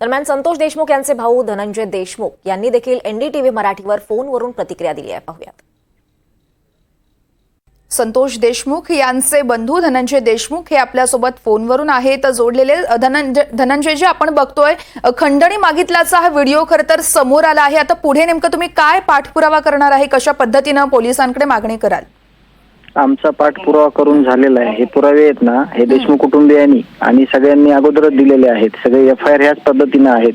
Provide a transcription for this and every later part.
दरम्यान संतोष देशमुख यांचे भाऊ धनंजय देशमुख यांनी देखील एनडीटीव्ही मराठीवर फोनवरून प्रतिक्रिया दिली आहे. पाहूयात. संतोष देशमुख यांचे बंधू धनंजय देशमुख हे आपल्यासोबत फोनवरून आहेत जोडलेले. धनंजयजी, आपण बघतोय खंडणी मागितल्याचा हा व्हिडिओ खरं तर समोर आला आहे. आता पुढे नेमकं तुम्ही काय पाठपुरावा करणार आहे, कशा पद्धतीनं पोलिसांकडे मागणी कराल? आमचा पाठपुरावा करून झालेला आहे. हे पुरावे आहेत ना, हे देशमुख कुटुंबियांनी आणि सगळ्यांनी अगोदरच दिलेले आहेत. सगळे एफआयआर ह्याच पद्धतीने आहेत.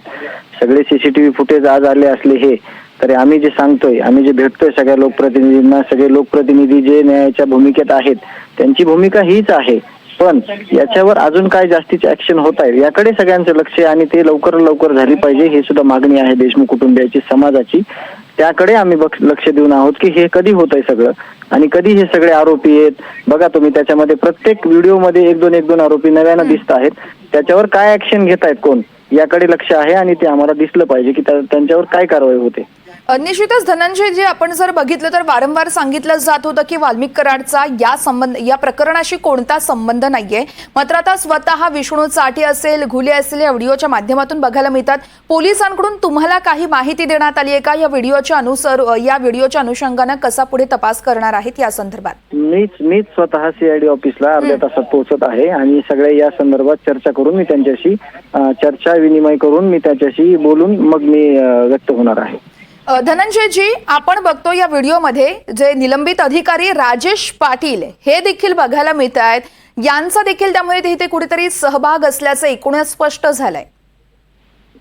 सगळे सीसीटीव्ही फुटेज आज आले असले हे तरी आम्ही जे सांगतोय, आम्ही जे भेटतोय सगळ्या लोकप्रतिनिधींना, सगळे लोकप्रतिनिधी जे न्यायाच्या भूमिकेत आहेत त्यांची भूमिका हीच आहे. पण याच्यावर अजून काय जास्तीचे ऍक्शन होत आहे याकडे सगळ्यांचं लक्ष आहे आणि ते लवकर झाली पाहिजे. हे सुद्धा मागणी आहे देशमुख कुटुंबियाची, समाजाची. त्याकडे आम्ही लक्ष देऊन आहोत की हे कधी होत आहे सगळं आणि कधी हे सगळे आरोपी आहेत. बघा तुम्ही त्याच्यामध्ये प्रत्येक व्हिडिओमध्ये एक दोन आरोपी नव्यानं दिसत आहेत. त्याच्यावर काय ऍक्शन घेत आहेत कोण याकडे लक्ष आहे आणि ते आम्हाला दिसलं पाहिजे की त्यांच्यावर काय कारवाई होते. निश्चितच धनंजय जी, आपण जर बघितलं तर वारंवार सांगितलं जात होतं की वाल्मिक कराडचा या प्रकरणाशी कोणता संबंध नाहीये. मात्र आता स्वतः विष्णू चाटी असेल, घुले असेल या व्हिडिओच्या माध्यमातून बघायला मिळतात. पोलिसांकडून तुम्हाला काही माहिती देण्यात आली आहे का या व्हिडिओच्या अनुषंगानं कसा पुढे तपास करणार आहेत या संदर्भात? मीच स्वतः सीआयडी ऑफिसला अर्ध्या तासात पोहोचत आहे आणि सगळे या संदर्भात चर्चा करून मी त्यांच्याशी विनिमय करून मी त्याच्याशी बोलून मग मी व्यक्त होणार आहे. धनंजय जी, आपण बघतो या व्हिडिओमध्ये जे निलंबित अधिकारी राजेश पाटील हे देखील बघायला मिळत आहेत. यांचा देखील त्यामुळे इथे कुठेतरी सहभाग असल्याचं एकूणच स्पष्ट झालंय.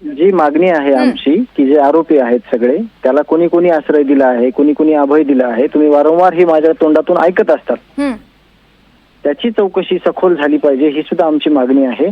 जी मागणी आहे आमची की जे आरोपी आहेत सगळे त्याला कोणी आश्रय दिला आहे, कोणी अभय दिला आहे, तुम्ही वारंवार ही माझ्या तोंडातून ऐकत असतात. त्याची चौकशी सखोल झाली पाहिजे ही सुद्धा आमची मागणी आहे.